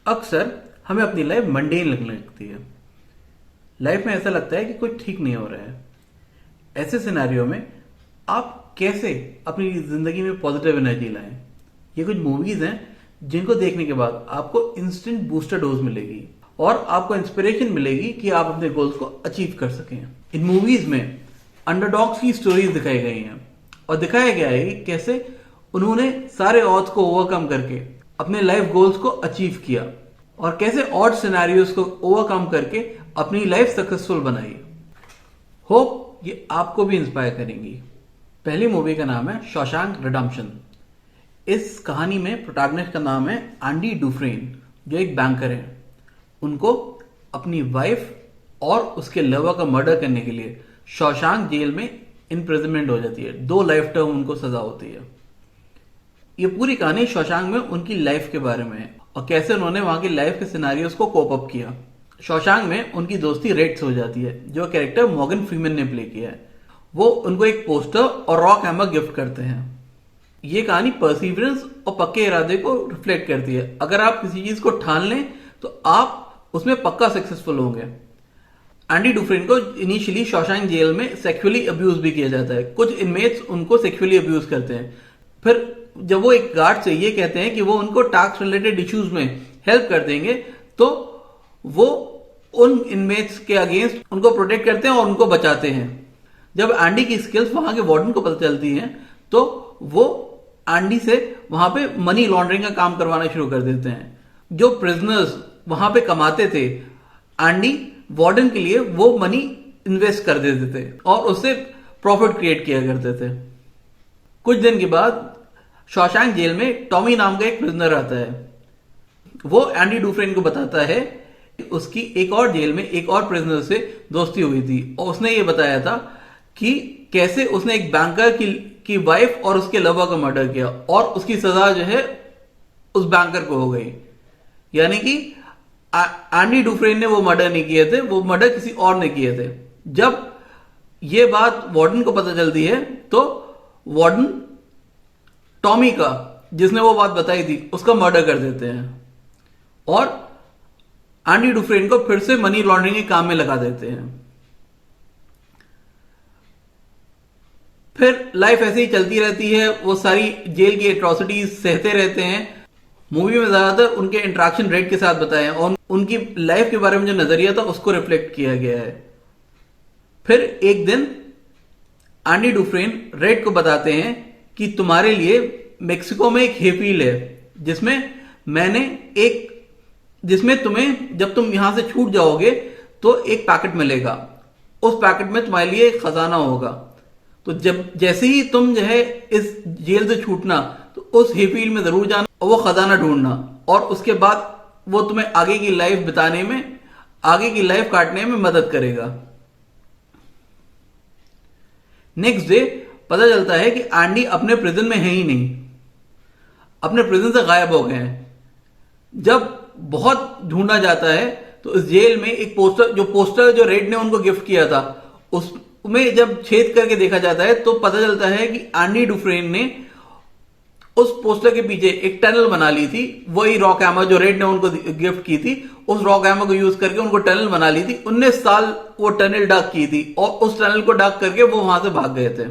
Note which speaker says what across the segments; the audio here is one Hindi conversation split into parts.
Speaker 1: अक्सर हमें अपनी लाइफ मंडेन लगने लगती है। लाइफ में ऐसा लगता है कि कुछ ठीक नहीं हो रहा है। ऐसे सिनेरियो में आप कैसे अपनी जिंदगी में पॉजिटिव एनर्जी लाएं? ये कुछ मूवीज हैं जिनको देखने के बाद आपको इंस्टेंट बूस्टर डोज मिलेगी और आपको इंस्पिरेशन मिलेगी कि आप अपने गोल्स को अचीव कर सकें। इन मूवीज में अंडरडॉग्स की स्टोरीज दिखाई गई हैं और दिखाया गया है कि कैसे उन्होंने सारे ऑड्स को ओवरकम करके अपने लाइफ गोल्स को अचीव किया और कैसे ऑड सिनेरियोज को ओवरकम करके अपनी लाइफ सक्सेसफुल बनाई। होप ये आपको भी इंस्पायर करेंगी। पहली मूवी का नाम है शॉशैंक रिडेम्पशन। इस कहानी में प्रोटैगनिस्ट का नाम है एंडी डुफ्रेन, जो एक बैंकर है। उनको अपनी वाइफ और उसके लवर का मर्डर करने के लिए शॉशैंक जेल में इम्प्रिजनमेंट हो जाती है। 2 लाइफ टर्म उनको सजा होती है। ये पूरी कहानी शॉशैंक में उनकी लाइफ के बारे में है और कैसे उन्होंने वहां की लाइफ के सिनेरियोज को कोप अप किया। शॉशैंक में उनकी दोस्ती रेड से हो जाती है, जो कैरेक्टर मॉर्गन फ्रीमैन ने प्ले किया है। वो उनको एक पोस्टर और रॉक हैमर गिफ्ट करते हैं। ये कहानी परसिवरेंस और पक्के इरादे को रिफ्लेक्ट करती है। अगर आप किसी चीज को ठान लें तो आप उसमें पक्का सक्सेसफुल होंगे। एंडी डुफ्रेन को इनिशियली शॉशैंक जेल में सेक्सुअली अब्यूज भी किया जाता है। कुछ इनमेट्स उनको सेक्सुअली अब्यूज करते हैं। फिर जब वो एक गार्ड से ये कहते हैं कि वो उनको टास्क रिलेटेड इश्यूज में हेल्प कर देंगे, तो वो उन इनमेट्स के अगेंस्ट उनको प्रोटेक्ट करते हैं और उनको बचाते हैं। जब एंडी की स्किल्स वहां के वार्डन को पता चलती हैं तो वो एंडी से वहां पे मनी लॉन्ड्रिंग का काम करवाना शुरू कर देते हैं। जो प्रिजनर्स वहां पे कमाते थे, एंडी वार्डन के लिए वो मनी इन्वेस्ट कर देते थे और उससे प्रॉफिट क्रिएट किया करते थे। कुछ दिन के बाद शॉशैंक जेल में टॉमी नाम का एक प्रिजनर आता है। वो एंडी डुफ्रेन को बताता है कि उसकी एक और जेल में एक और प्रिजनर से दोस्ती हुई थी और उसने ये बताया था कि कैसे उसने एक बैंकर की वाइफ और उसके लवर का मर्डर किया और उसकी सजा जो है उस बैंकर को हो गई। यानी कि एंडी डुफ्रेन ने वो मर्डर नहीं किए थे, वो मर्डर किसी और ने किए थे। जब ये बात वार्डन को पता चलती है तो वार्डन टॉमी का, जिसने वो बात बताई थी, उसका मर्डर कर देते हैं और एंडी डुफ्रेन को फिर से मनी लॉन्ड्रिंग के काम में लगा देते हैं। फिर लाइफ ऐसे ही चलती रहती है। वो सारी जेल की एट्रोसिटीज सहते रहते हैं। मूवी में ज्यादातर उनके इंटरेक्शन रेड के साथ बताए हैं और उनकी लाइफ के बारे में जो नजरिया था उसको रिफ्लेक्ट किया गया है। फिर एक दिन एंडी डुफ्रेन रेड को बताते हैं कि तुम्हारे लिए मेक्सिको में एक हेफील है जिसमें तुम्हें जब तुम यहां से छूट जाओगे तो एक पैकेट मिलेगा। उस पैकेट में तुम्हारे लिए एक खजाना होगा। तो जब जैसे ही तुम जो है इस जेल से छूटना तो उस हेफील में जरूर जाना और वो खजाना ढूंढना, और उसके बाद वो तुम्हें आगे की लाइफ काटने में मदद करेगा। नेक्स्ट डे पता चलता है कि एंडी अपने प्रिजन में है ही नहीं, अपने प्रिजन से गायब हो गए हैं। जब बहुत ढूंढा जाता है तो इस जेल में एक पोस्टर जो रेड ने उनको गिफ्ट किया था, उसमें जब छेद करके देखा जाता है तो पता चलता है कि एंडी डुफ्रेन ने उस पोस्टर के पीछे एक टनल बना ली थी। वही रॉक हैमर जो रेड ने उनको गिफ्ट की थी, उस रॉक हैमर को यूज करके उनको टनल बना ली थी। 19 साल वो टनल डाक की थी और उस टनल को डाक करके वो वहां से भाग गए थे।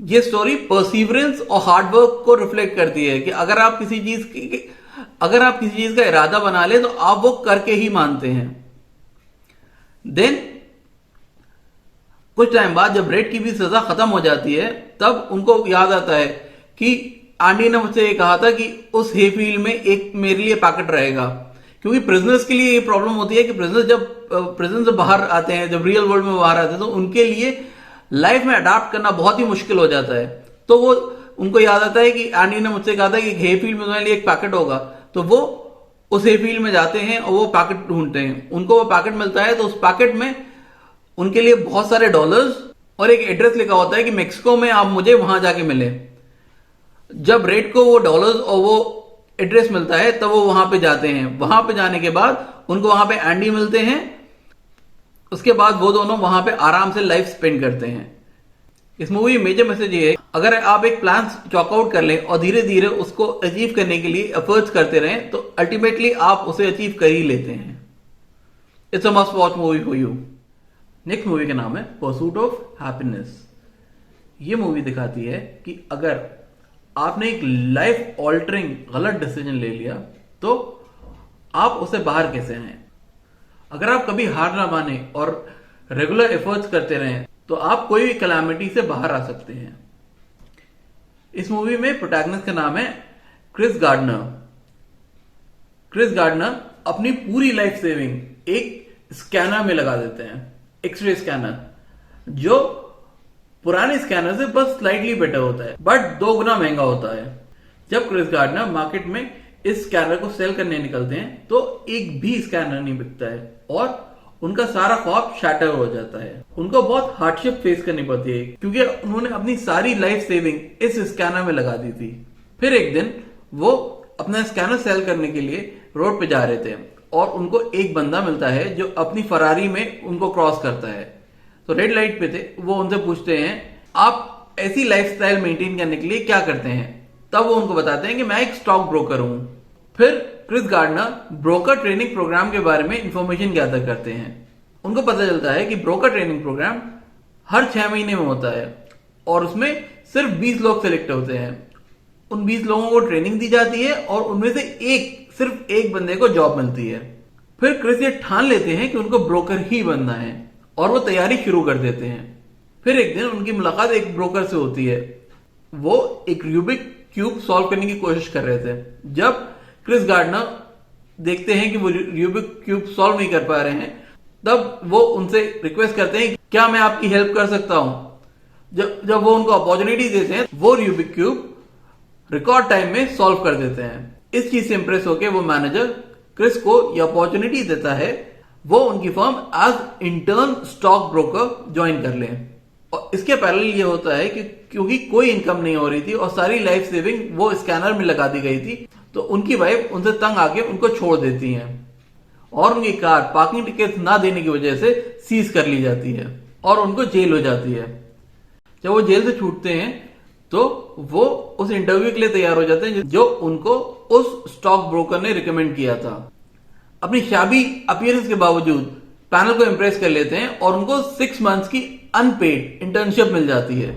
Speaker 1: ये स्टोरी परसिवरेंस और हार्डवर्क को रिफ्लेक्ट करती है कि अगर आप किसी चीज का इरादा बना ले तो आप वो करके ही मानते हैं। देन कुछ टाइम बाद जब रेड की भी सजा खत्म हो जाती है तब उनको याद आता है कि एंडी ने मुझसे ये कहा था कि उस हेफील में एक मेरे लिए पैकेट रहेगा। क्योंकि प्रिजनर्स के लिए ये प्रॉब्लम होती है कि प्रिजनर्स जब प्रिजन से बाहर आते हैं, जब रियल वर्ल्ड में बाहर आते हैं, तो उनके लिए लाइफ में अडाप्ट करना बहुत ही मुश्किल हो जाता है। तो वो उनको याद आता है कि एंडी ने मुझसे कहा था कि हेफील्ड में तुम्हारे लिए एक पैकेट होगा। तो वो उस हेफील्ड में जाते हैं और वो पैकेट ढूंढते हैं। उनको वो पैकेट मिलता है तो उस पैकेट में उनके लिए बहुत सारे डॉलर्स और एक एड्रेस लिखा होता है कि मेक्सिको में आप मुझे वहां जाके मिले। जब रेड को वो डॉलर्स और वो एड्रेस मिलता है तब वो वहां पे जाते हैं। वहां पे जाने के बाद उनको वहां पे एंडी मिलते हैं। उसके बाद वो दोनों वहां पे आराम से लाइफ स्पेंड करते हैं। इस मूवी में मेजर मैसेज ये है, अगर आप एक प्लान चॉक आउट कर लें और धीरे धीरे उसको अचीव करने के लिए एफर्ट्स करते रहें तो अल्टीमेटली आप उसे अचीव कर ही लेते हैं। It's a must watch movie for you. Next movie का नाम है परसूट ऑफ हैप्पीनेस। ये मूवी दिखाती है कि अगर आपने एक लाइफ ऑल्टरिंग गलत डिसीजन ले लिया तो आप उसे बाहर कैसे आए। अगर आप कभी हार ना माने और रेगुलर एफर्ट्स करते रहें तो आप कोई भी कैलामिटी से बाहर आ सकते हैं। इस मूवी में प्रोटैगनिस्ट का नाम है क्रिस गार्डनर। क्रिस गार्डनर अपनी पूरी लाइफ सेविंग एक स्कैनर में लगा देते हैं, एक्सरे स्कैनर, जो पुराने स्कैनर से बस स्लाइटली बेटर होता है बट 2 गुना महंगा होता है। जब क्रिस गार्डनर मार्केट में इस स्कैनर को सेल करने निकलते हैं तो एक भी स्कैनर नहीं बिकता है और उनका सारा ख्वाब शैटर हो जाता है। उनको बहुत हार्डशिप फेस करनी पड़ती है क्योंकि उन्होंने अपनी सारी लाइफ सेविंग इस स्कैनर में लगा दी थी। फिर एक दिन वो अपना स्कैनर सेल करने के लिए रोड पे जा रहे थे और उनको एक बंदा मिलता है जो अपनी फरारी में उनको क्रॉस करता है। तो रेड लाइट पे थे, वो उनसे पूछते हैं आप ऐसी लाइफस्टाइल मेंटेन करने के लिए क्या करते हैं। तब वो उनको बताते हैं कि मैं एक स्टॉक ब्रोकर हूं। फिर Chris Gardner broker training program के बारे में इंफॉर्मेशन गैदर करते हैं। उनको पता चलता है कि ब्रोकर ट्रेनिंग प्रोग्राम हर 6 महीने में होता है और उसमें सिर्फ 20 लोग सिलेक्ट होते हैं। उन 20 लोगों को ट्रेनिंग दी जाती है और उनमें से सिर्फ एक बंदे को जॉब मिलती है। फिर क्रिस ये ठान लेते हैं कि उनको ब्रोकर ही बनना है और वो तैयारी शुरू कर देते हैं। फिर एक दिन उनकी मुलाकात एक ब्रोकर से होती है। वो एक रूबिक क्यूब सॉल्व करने की कोशिश कर रहे थे। जब क्रिस गार्डनर देखते हैं कि वो रूबिक क्यूब सॉल्व नहीं कर पा रहे हैं तब वो उनसे रिक्वेस्ट करते हैं क्या मैं आपकी हेल्प कर सकता हूं। जब वो उनको अपॉर्चुनिटी देते हैं वो रूबिक क्यूब रिकॉर्ड टाइम में सॉल्व कर देते हैं। इस चीज से इंप्रेस होकर वो मैनेजर क्रिस को ये अपॉर्चुनिटी देता है वो उनकी firm as intern stock broker join कर लें। और इसके पैरेलल ये होता है कि क्योंकि कोई इनकम नहीं हो रही थी और सारी लाइफ सेविंग वो स्कैनर में लगा दी गई थी तो उनकी वाइफ उनसे तंग आके उनको छोड़ देती हैं और उनकी कार पार्किंग टिकट ना देने की वजह से सीज कर ली जाती है और उनको जेल हो जाती है। जब वो जेल से छूटते हैं तो वो उस इंटरव्यू के लिए तैयार हो जाते हैं जो उनको उस स्टॉक ब्रोकर ने रिकमेंड किया था। अपनी शाबी अपीयरेंस के बावजूद पैनल को इंप्रेस कर लेते हैं और उनको 6 मंथ्स की अनपेड इंटर्नशिप मिल जाती है।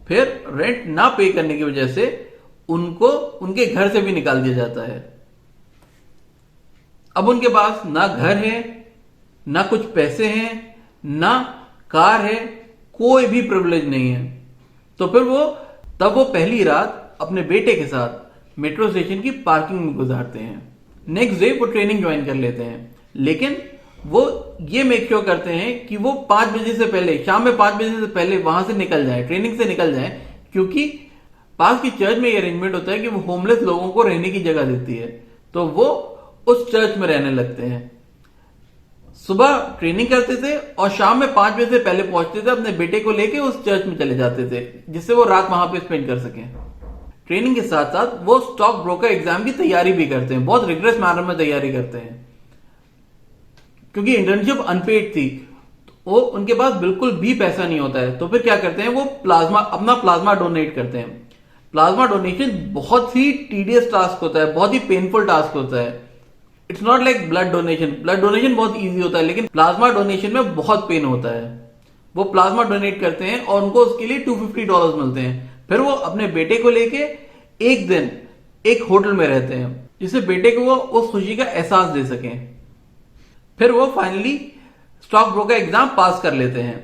Speaker 1: फिर रेंट ना पे करने की वजह से उनको उनके घर से भी निकाल दिया जाता है। अब उनके पास ना घर है, ना कुछ पैसे हैं, ना कार है, कोई भी प्रिविलेज नहीं है। तो फिर तब वो पहली रात अपने बेटे के साथ मेट्रो स्टेशन की पार्किंग में गुजारते हैं। नेक्स्ट डे वो ट्रेनिंग ज्वाइन कर लेते हैं लेकिन वो ये मेक श्योर करते हैं कि वो 5 बजे से पहले, शाम में 5 बजे से पहले वहां से निकल जाए, ट्रेनिंग से निकल जाए, क्योंकि पास की चर्च में ये अरेंजमेंट होता है कि वो होमलेस लोगों को रहने की जगह देती है। तो वो उस चर्च में रहने लगते हैं। सुबह ट्रेनिंग करते थे और शाम में 5 बजे से पहले पहुंचते थे, अपने बेटे को लेके उस चर्च में चले जाते थे जिससे वो रात वहां पे स्पेंड कर सकें। ट्रेनिंग के साथ साथ वो स्टॉक ब्रोकर एग्जाम की तैयारी भी करते हैं, बहुत रिग्रेस मैनर में तैयारी करते हैं। क्योंकि इंटर्नशिप अनपेड थी वो उनके पास बिल्कुल भी पैसा नहीं होता है तो फिर क्या करते हैं वो अपना प्लाज्मा डोनेट करते हैं। प्लाज्मा डोनेशन बहुत ही टीडियस टास्क होता है, बहुत ही पेनफुल टास्क होता है। It's not like blood donation. Blood donation बहुत इजी होता है लेकिन प्लाज्मा डोनेशन में बहुत पेन होता है। वो प्लाज्मा डोनेट करते हैं और उनको उसके लिए $250 मिलते हैं। फिर वो अपने बेटे को लेके एक दिन एक होटल में रहते हैं जिससे बेटे को वो उस खुशी का एहसास दे सकें। फिर वो फाइनली स्टॉक ब्रोकर एग्जाम पास कर लेते हैं।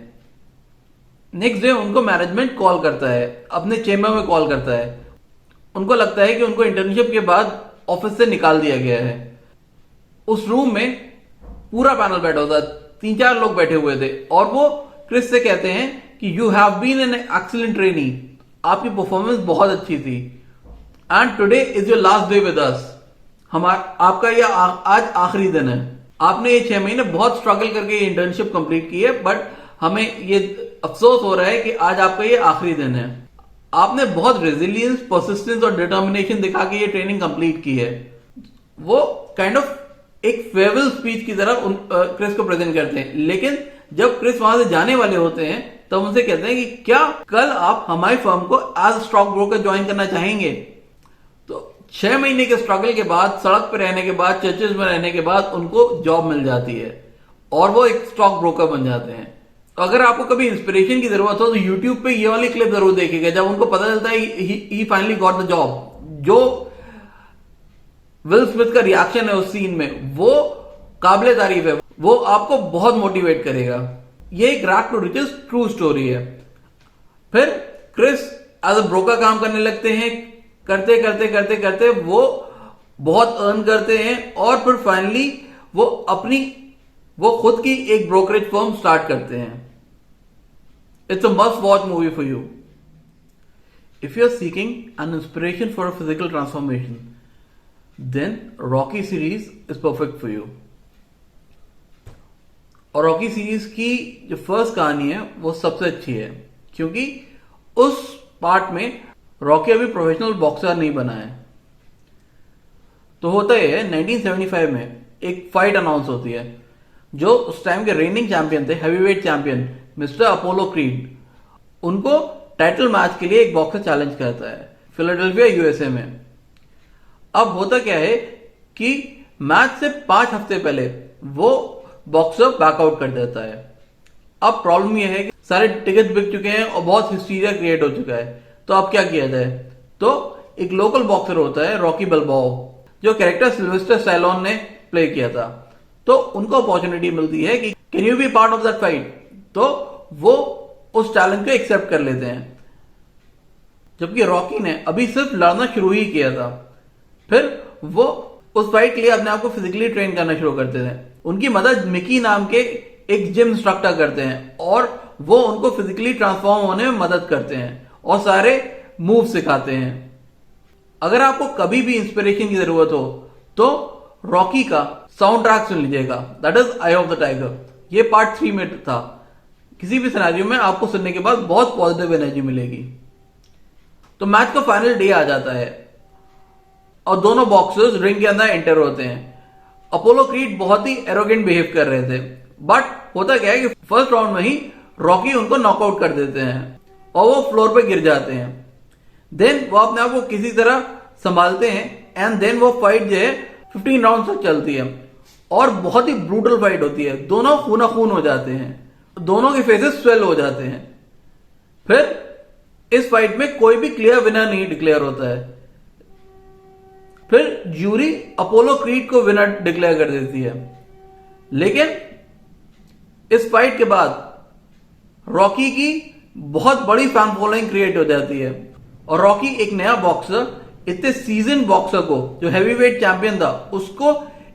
Speaker 1: नेक्स्ट डे उनको मैनेजमेंट कॉल करता है, अपने चेंबर में कॉल करता है। उनको लगता है कि उनको इंटर्नशिप के बाद ऑफिस से निकाल दिया गया है। उस रूम में पूरा पैनल बैठा होता है, 3-4 लोग बैठे हुए थे और वो क्रिस से कहते हैं कि you have been an excellent trainee, आपकी परफॉर्मेंस बहुत अच्छी थी and today is your last day with us. आपका ये आज आखिरी दिन है। आपने ये 6 महीने बहुत स्ट्रगल करके ये इंटर्नशिप कंप्लीट की है बट हमें ये अफसोस हो रहा है कि आज आपका ये आखिरी दिन है। आपने बहुत रेजिलियंस, परसिस्टेंस और डिटर्मिनेशन दिखा के ये ट्रेनिंग कंप्लीट की है। वो काइंड ऑफ एक फेयरवेल स्पीच की तरह क्रिस को प्रेजेंट करते हैं। लेकिन जब क्रिस वहां से जाने वाले होते हैं तब उनसे कहते हैं कि क्या कल आप हमारी फर्म को एज स्टॉक ब्रोकर ज्वाइन करना चाहेंगे? तो 6 महीने के स्ट्रगल के बाद, सड़क पर रहने के बाद, चर्चेस में रहने के बाद उनको जॉब मिल जाती है और वो एक स्टॉक ब्रोकर बन जाते हैं। तो अगर आपको कभी इंस्पिरेशन की जरूरत हो तो यूट्यूब पे ये वाली क्लिप जरूर देखिएगा, जब उनको पता चलता है ही फाइनली गॉट द जॉब। जो विल स्मिथ का रिएक्शन है उस सीन में, वो काबिले तारीफ है, वो आपको बहुत मोटिवेट करेगा। ये एक rag to riches true story है। फिर क्रिस एज अ ब्रोकर काम करने लगते हैं, करते करते करते करते वो बहुत अर्न करते हैं और फिर फाइनली वो खुद की एक ब्रोकरेज फर्म स्टार्ट करते हैं। It's a must watch movie for you. If you are seeking an inspiration for a physical transformation, then Rocky series is perfect for you. और रॉकी सीरीज की जो फर्स्ट कहानी है वो सबसे अच्छी है, क्योंकि उस पार्ट में रॉकी अभी प्रोफेशनल बॉक्सर नहीं बना है। तो होता यह है, 1975 में एक फाइट अनाउंस होती है। जो उस टाइम के रेनिंग चैंपियन थे, heavyweight champion mister Apollo creed, उनको टाइटल मैच के लिए एक बॉक्सर चैलेंज करता है फिलाडेल्फिया यूएसए में। अब होता क्या है कि मैच से 5 हफ्ते पहले वो बॉक्सर बैकआउट कर देता है। अब प्रॉब्लम यह है कि सारे टिकट बिक चुके हैं और बहुत हिस्टीरिया क्रिएट हो चुका है। तो अब क्या किया जाए? तो एक लोकल बॉक्सर होता है रॉकी बल्बाओ, जो कैरेक्टर सिल्वेस्टर स्टैलोन ने प्ले किया था। तो उनको अपॉर्चुनिटी मिलती है कि can you be part of that fight. तो वो उस चैलेंज को एक्सेप्ट कर लेते हैं, जबकि रॉकी ने अभी सिर्फ लड़ना शुरू ही किया था। फिर वो उस फाइट के लिए अपने आप को फिजिकली ट्रेन करना शुरू करते थे। उनकी मदद मिकी नाम के एक जिम इंस्ट्रक्टर करते हैं और वो उनको फिजिकली ट्रांसफॉर्म होने में मदद करते हैं और सारे मूव सिखाते हैं। अगर आपको कभी भी इंस्पिरेशन की जरूरत हो तो रॉकी का साउंड ट्रैक सुन लीजिएगा, that is I of the tiger. ये पार्ट 3 में था। किसी भी सिनेरियो में आपको सुनने के बाद बहुत पॉजिटिव एनर्जी मिलेगी। तो मैच का फाइनल डे आ जाता है और दोनों बॉक्सर्स रिंग के अंदर एंटर होते हैं। अपोलो क्रीड बहुत ही एरोगेंट बिहेव कर रहे थे, बट होता क्या है कि फर्स्ट राउंड में ही रॉकी उनको नॉकआउट कर देते हैं और वो फ्लोर पे गिर जाते हैं। देन वो अपने आप को किसी तरह संभालते हैं एंड देन वो फाइट जो है 15 राउंड तक चलती है और बहुत ही ब्रूटल फाइट होती है। दोनों खूना खून हो जाते हैं, दोनों के फेसेस स्वेल हो जाते हैं। फिर इस फाइट में कोई भी क्लियर विनर नहीं डिक्लेयर होता है। फिर ज्यूरी अपोलो क्रीड को विनर डिक्लेयर कर देती है। लेकिन इस फाइट के बाद रॉकी की बहुत बड़ी फैन फॉलोइंग क्रिएट हो जाती है और रॉकी एक नया बॉक्सर, इतने सीजन बॉक्सर को, जो हैवीवेट चैंपियन था, उसको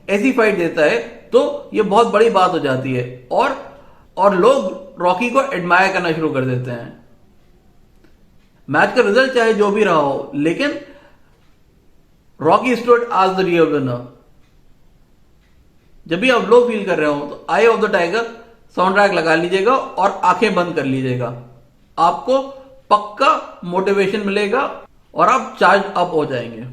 Speaker 1: ऐसी फाइट देता है। तो ये बहुत बड़ी बात हो जाती है और लोग रॉकी को एडमायर करना शुरू कर देते हैं। मैच का रिजल्ट चाहे जो भी रहा हो, लेकिन Rocky stood as the real winner. जब भी आप लो फील कर रहे हो तो eye of the tiger sound track लगा लीजिएगा और आंखें बंद कर लीजिएगा। आपको पक्का मोटिवेशन मिलेगा और आप चार्ज अप हो जाएंगे।